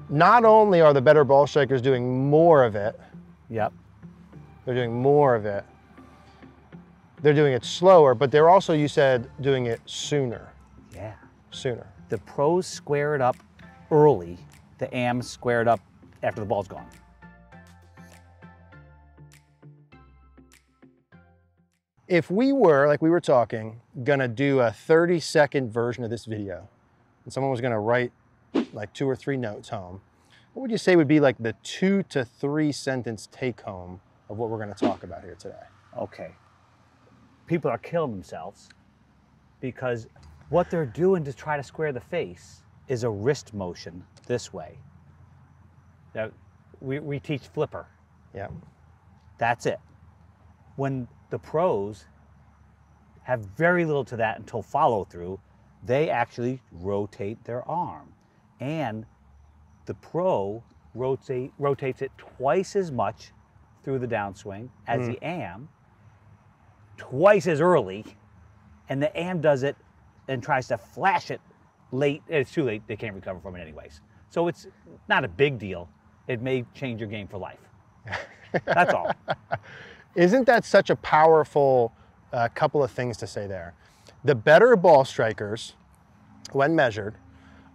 not only are the better ball strikers doing more of it, Yep. they're doing more of it, they're doing it slower, but they're also, you said, doing it sooner. Yeah. Sooner. The pros square it up early, the AMs square it up after the ball's gone. If we were, like we were talking, gonna do a 30-second version of this video, and someone was gonna write like 2 or 3 notes home, what would you say would be like the 2 to 3 sentence take home of what we're gonna talk about here today? Okay. People are killing themselves because what they're doing to try to square the face is a wrist motion this way. Now, we teach flipper. Yeah. That's it. When the pros have very little to that until follow through, they actually rotate their arm. And the pro rotates it twice as much through the downswing as the AM, twice as early, and the AM does it and tries to flash it late. It's too late, they can't recover from it anyways. So it's not a big deal. It may change your game for life. That's all. Isn't that such a powerful couple of things to say there? The better ball strikers, when measured,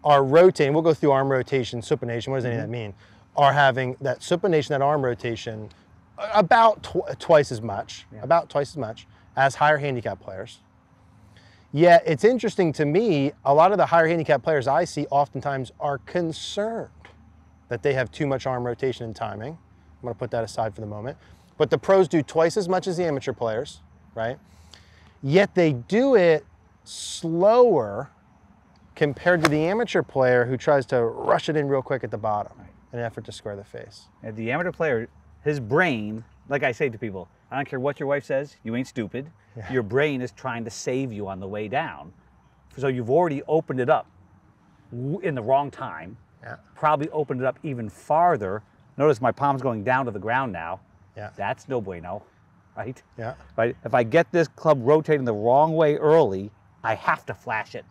are rotating. We'll go through arm rotation, supination. What does any of that mean? Are having that supination, that arm rotation, about twice as much, as higher handicap players. Yet it's interesting to me, a lot of the higher handicap players I see oftentimes are concerned that they have too much arm rotation and timing. I'm going to put that aside for the moment. But the pros do twice as much as the amateur players, right? Yet they do it slower compared to the amateur player who tries to rush it in real quick at the bottom in an effort to square the face. And the amateur player, his brain, like I say to people, I don't care what your wife says, you ain't stupid. Yeah. Your brain is trying to save you on the way down. So you've already opened it up in the wrong time. Yeah. Probably opened it up even farther. Notice my palm's going down to the ground now. Yeah. That's no bueno, right? Yeah. Right? If I get this club rotating the wrong way early, I have to flash it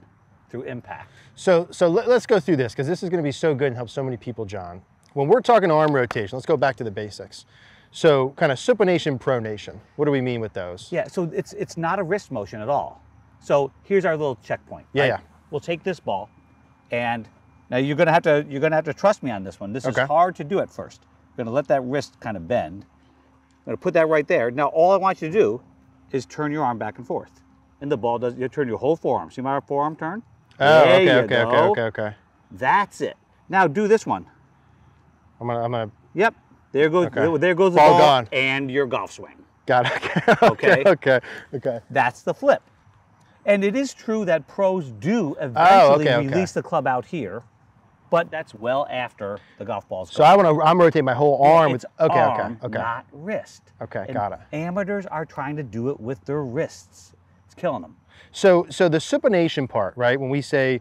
through impact. So let's go through this because this is going to be so good and help so many people, John. When we're talking arm rotation, let's go back to the basics. So kind of supination, pronation. What do we mean with those? Yeah, so it's not a wrist motion at all. So here's our little checkpoint. Yeah, right? yeah. We'll take this ball, and now you're gonna have to trust me on this one. This is hard to do at first. We're gonna let that wrist kind of bend. I'm gonna put that right there. Now all I want you to do is turn your arm back and forth, and the ball does. You turn your whole forearm. See my forearm turn? Oh, okay. That's it. Now do this one. I'm gonna. Yep. There goes there goes the ball gone. And your golf swing. Got it. Okay. That's the flip. And it is true that pros do eventually release the club out here, but that's well after the golf ball's gone. So I'm rotating my whole arm. It's arm, not wrist. Okay, and got it. Amateurs are trying to do it with their wrists. It's killing them. So the supination part, right? When we say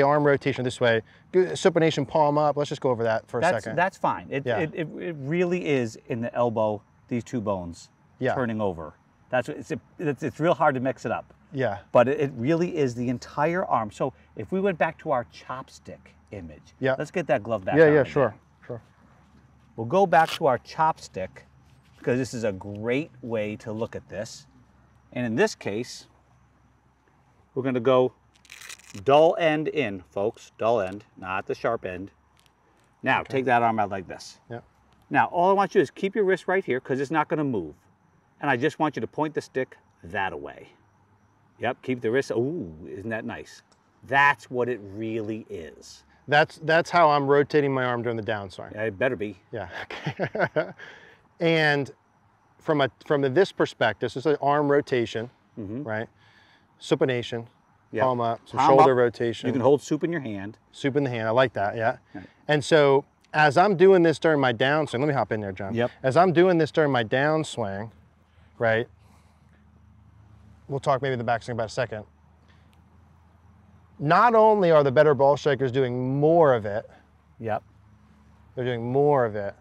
arm rotation this way, supination, palm up. Let's just go over that for a second. That's fine. It really is in the elbow, these two bones turning over. It's real hard to mix it up. Yeah. But it really is the entire arm. So if we went back to our chopstick image, let's get that glove back on. Yeah, sure. We'll go back to our chopstick because this is a great way to look at this. And in this case, we're going to go dull end in, folks. Dull end, not the sharp end. Now, take that arm out like this. Yep. Now, all I want you to do is keep your wrist right here because it's not going to move. And I just want you to point the stick that away. Yep, keep the wrist. Ooh, isn't that nice? That's what it really is. That's how I'm rotating my arm during the downswing. Yeah, it better be. Yeah. And from this perspective, so it's an arm rotation, right? Supination, palm up, some shoulder rotation. You can hold soup in your hand. Soup in the hand, I like that, yeah. And so as I'm doing this during my downswing, let me hop in there, John. Yep. As I'm doing this during my downswing, right? We'll talk maybe the backswing about a second. Not only are the better ball strikers doing more of it. Yep. They're doing more of it.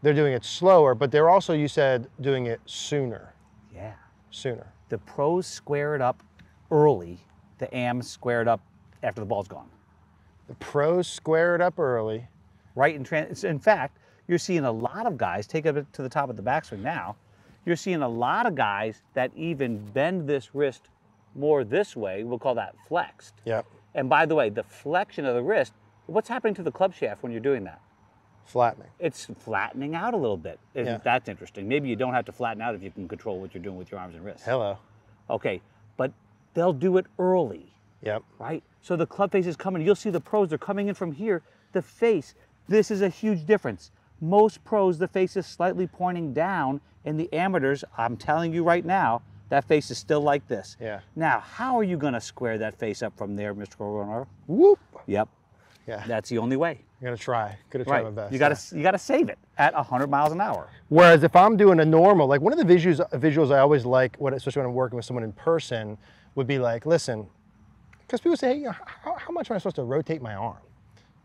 They're doing it slower, but they're also, you said, doing it sooner. Yeah. Sooner. The pros square it up early. The AMs square it up after the ball's gone. The pros square it up early. Right, in fact, you're seeing a lot of guys, take it to the top of the backswing now, you're seeing a lot of guys that even bend this wrist more this way. We'll call that flexed. Yep. And by the way, the flexion of the wrist, what's happening to the club shaft when you're doing that? Flattening. It's flattening out a little bit. Yeah. That's interesting. Maybe you don't have to flatten out if you can control what you're doing with your arms and wrists. Hello. Okay, but they'll do it early. Yep. Right? So the club face is coming. You'll see the pros, they're coming in from here. The face, this is a huge difference. Most pros, the face is slightly pointing down, and the amateurs, I'm telling you right now, that face is still like this. Yeah. Now, how are you going to square that face up from there, Mr. Cogorno? Whoop. Yep. Yeah. That's the only way. I'm gonna try. Gonna try my best. You gotta save it at 100 miles an hour. Whereas if I'm doing a normal, like one of the visuals I always like, especially when I'm working with someone in person, would be like, listen, because people say, hey, how much am I supposed to rotate my arm?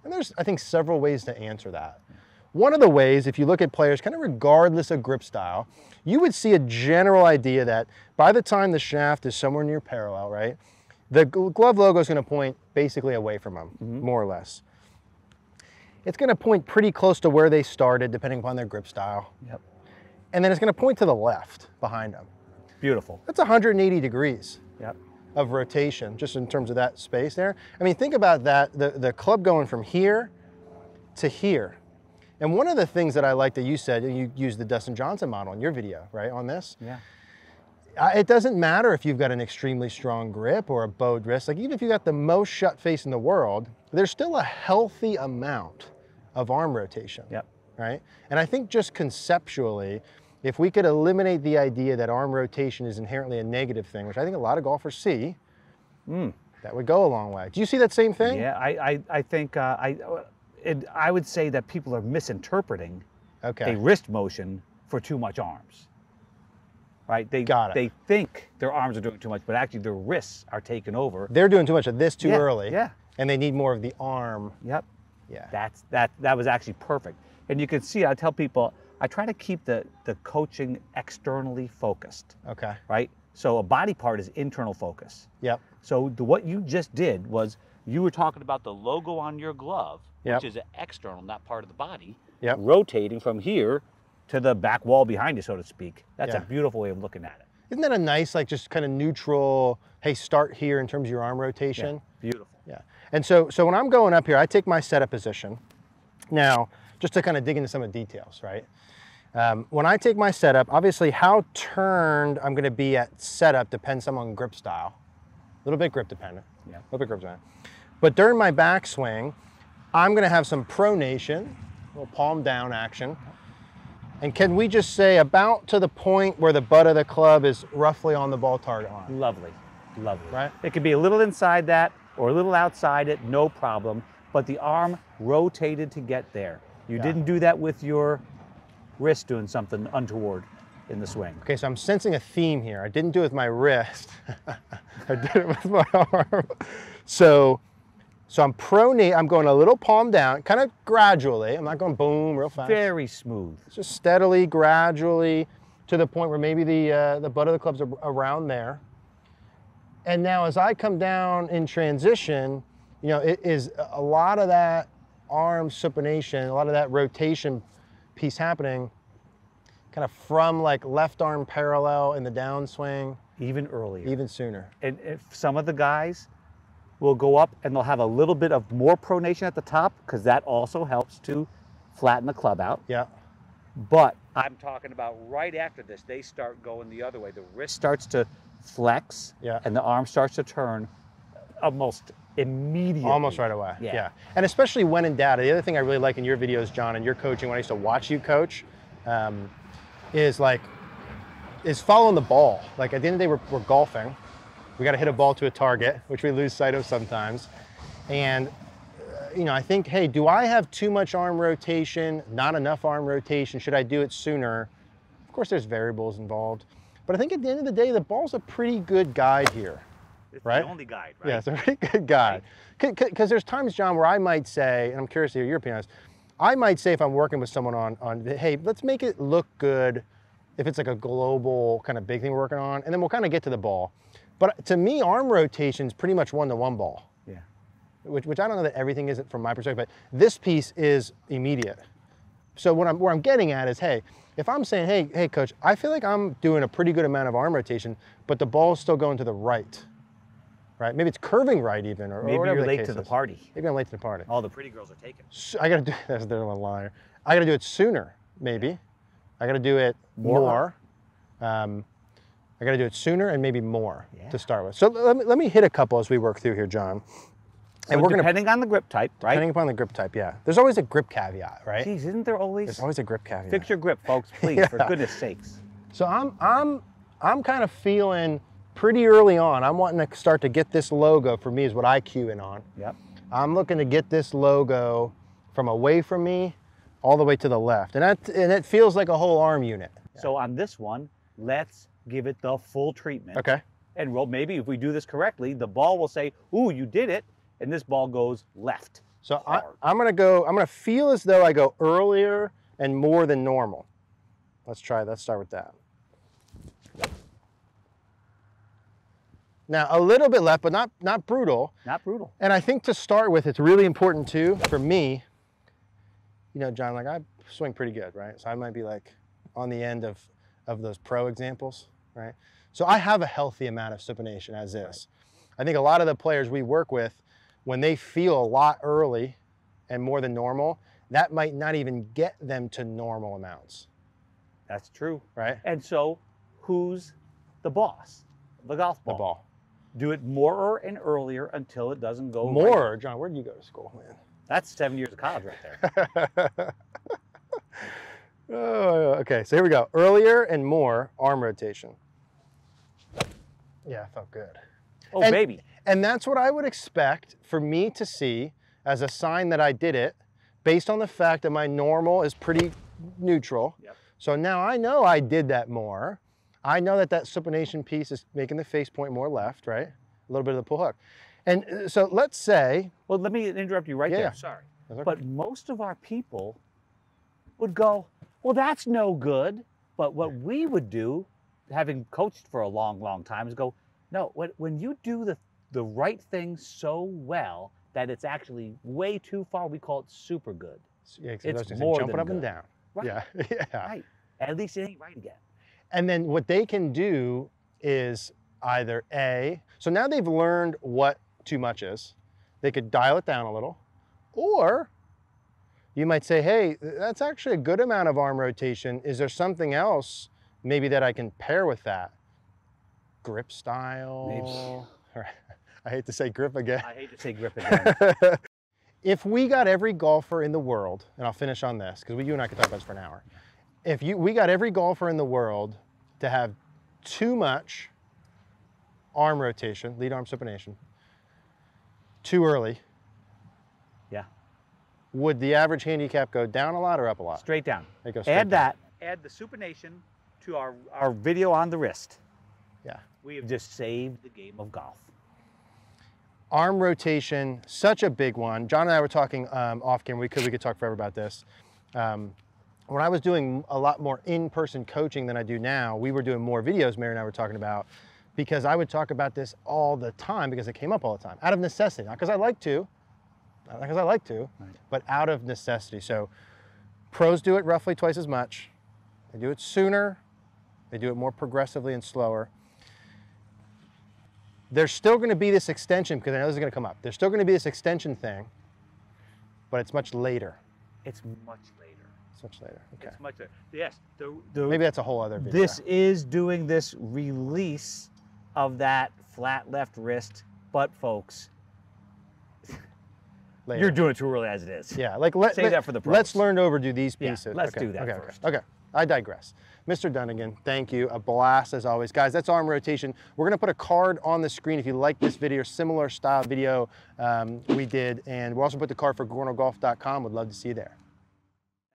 And there's, I think, several ways to answer that. One of the ways, if you look at players, kind of regardless of grip style, you would see a general idea that by the time the shaft is somewhere near parallel, right, the glove logo is going to point basically away from them, more or less. It's going to point pretty close to where they started, depending upon their grip style. Yep. And then it's going to point to the left behind them. Beautiful. That's 180 degrees. Yep. Of rotation, just in terms of that space there. I mean, think about that, the club going from here to here. And one of the things that I like that you said, you used the Dustin Johnson model in your video, right, on this? Yeah. It doesn't matter if you've got an extremely strong grip or a bowed wrist. Like, even if you got the most shut face in the world, there's still a healthy amount of arm rotation, Yep. right? And I think just conceptually, if we could eliminate the idea that arm rotation is inherently a negative thing, which I think a lot of golfers see, that would go a long way. Do you see that same thing? Yeah, I think I would say that people are misinterpreting a wrist motion for too much arms. Right? They think their arms are doing too much, but actually their wrists are taking over. They're doing too much of this too early. Yeah. And they need more of the arm. Yep. Yeah. That was actually perfect. And you can see, I tell people, I try to keep the coaching externally focused. Okay. Right? So a body part is internal focus. Yep. So what you just did was you were talking about the logo on your glove, which is external, not part of the body, rotating from here to the back wall behind you, so to speak. That's a beautiful way of looking at it. Isn't that a nice, like, just kind of neutral, hey, start here in terms of your arm rotation? Yeah. Beautiful. Yeah. And so when I'm going up here, I take my setup position. Now, just to kind of dig into some of the details, right? When I take my setup, obviously how turned I'm going to be at setup depends some on grip style. A little bit grip dependent. Yeah. A little bit grip dependent. But during my backswing, I'm going to have some pronation, a little palm down action. And can we just say about to the point where the butt of the club is roughly on the ball target line? Lovely. Lovely. Right? It could be a little inside that or a little outside it, no problem. But the arm rotated to get there. You didn't do that with your wrist doing something untoward in the swing. Okay, so I'm sensing a theme here. I didn't do it with my wrist. I did it with my arm. So I'm pronate, I'm going a little palm down, kind of gradually. I'm not going boom real fast. Very smooth. Just steadily, gradually, to the point where maybe the butt of the club's around there. And now as I come down in transition, you know, it is a lot of that arm supination, a lot of that rotation piece happening kind of from like left arm parallel in the downswing. Even earlier. Even sooner. And if some of the guys will go up and they'll have a little bit of more pronation at the top because that also helps to flatten the club out. Yeah. But I'm talking about right after this, they start going the other way. The wrist starts to flex and the arm starts to turn almost immediately. Almost right away. Yeah. And especially when in data. The other thing I really like in your videos, John, and your coaching, when I used to watch you coach, is following the ball. Like at the end of the day, we're golfing. We got to hit a ball to a target, which we lose sight of sometimes. And, you know, I think, hey, do I have too much arm rotation, not enough arm rotation? Should I do it sooner? Of course, there's variables involved. But I think at the end of the day, the ball's a pretty good guide here. It's right? the only guide, right? Yeah, it's a pretty good guide. Because there's times, John, where I might say, and I'm curious to hear your opinion on this, I might say if I'm working with someone on hey, let's make it look good if it's like a global kind of big thing we're working on, and then we'll kind of get to the ball. But to me, arm rotation is pretty much one-to-one ball. Yeah. which I don't know that everything isn't from my perspective, but this piece is immediate. So where I'm getting at is, hey, if I'm saying, hey, coach, I feel like I'm doing a pretty good amount of arm rotation, but the ball's still going to the right, right? Maybe it's curving right even, or Maybe whatever you're the late case to the is. party. Maybe I'm late to the party. All the pretty girls are taken. So I gotta do, that's the one liar. I gotta do it sooner, maybe. I gotta do it more. I gotta do it sooner and maybe more to start with. So let me hit a couple as we work through here, John. And we're depending on the grip type, right? Depending upon the grip type, yeah. There's always a grip caveat, right? Geez, isn't there always? There's always a grip caveat. Fix your grip, folks, please, for goodness sakes. So I'm kind of feeling pretty early on. I'm wanting to start to get this logo, for me, is what I cue in on. Yep. I'm looking to get this logo from away from me all the way to the left. And it feels like a whole arm unit. So on this one, let's give it the full treatment. Okay. And well, maybe if we do this correctly, the ball will say, ooh, you did it. And this ball goes left. So I'm gonna feel as though I go earlier and more than normal. Let's start with that. Now a little bit left, but not brutal. Not brutal. And I think to start with, it's really important too, for me, you know, John, like I swing pretty good, right? So I might be like on the end of those pro examples, right? So I have a healthy amount of supination as is. Right. I think a lot of the players we work with, when they feel a lot early and more than normal, that might not even get them to normal amounts. That's true. Right? And so who's the boss? The golf ball. The ball. Do it more and earlier until it doesn't go more. right. John, where did you go to school, man? That's 7 years of college right there. Oh, okay, so here we go. Earlier and more arm rotation. Yeah, felt good. Oh, baby. And that's what I would expect for me to see as a sign that I did it, based on the fact that my normal is pretty neutral. Yep. So now I know I did that more. I know that supination piece is making the face point more left, right? A little bit of the pull hook. And so let's say... Well, let me interrupt you right there. Sorry. Okay. But most of our people would go, well, that's no good. But what we would do, having coached for a long, long time, is go, no, when you do the right thing so well that it's actually way too far, we call it super good. Yeah, it's more jumping than up good. and down. Right. Yeah. Yeah. Right. At least it ain't right again. And then what they can do is either so now they've learned what too much is. They could dial it down a little, or you might say, hey, that's actually a good amount of arm rotation. Is there something else maybe that I can pair with that? Grip style. Maybe. I hate to say grip again. I hate to say grip again. If we got every golfer in the world, and I'll finish on this, because you and I could talk about this for an hour. If we got every golfer in the world to have too much arm rotation, lead arm supination, too early, yeah, would the average handicap go down a lot or up a lot? Straight down. It goes straight down. Add the supination to our video on the wrist. Yeah. We have just saved the game of golf. Arm rotation, such a big one. John and I were talking off camera. We could talk forever about this. When I was doing a lot more in-person coaching than I do now, we were doing more videos, Mary and I were talking about, because I would talk about this all the time because it came up all the time, out of necessity, not because I like to, but out of necessity. So pros do it roughly twice as much. They do it sooner. They do it more progressively and slower. There's still going to be this extension, because I know this is going to come up. There's still going to be this extension thing, but it's much later. It's much later. It's much later. Okay. It's much later. Yes. Maybe that's a whole other video. This is doing this release of that flat left wrist, but folks, later. You're doing it too early as it is. Yeah, like save that for the pros. Let's learn to overdo these pieces. Yeah, let's do that first. Okay. I digress. Mr. Dunnigan, thank you. A blast as always. Guys, that's arm rotation. We're gonna put a card on the screen if you like this video, similar style video we did, and we'll also put the card for GogornoGolf.com. Would love to see you there.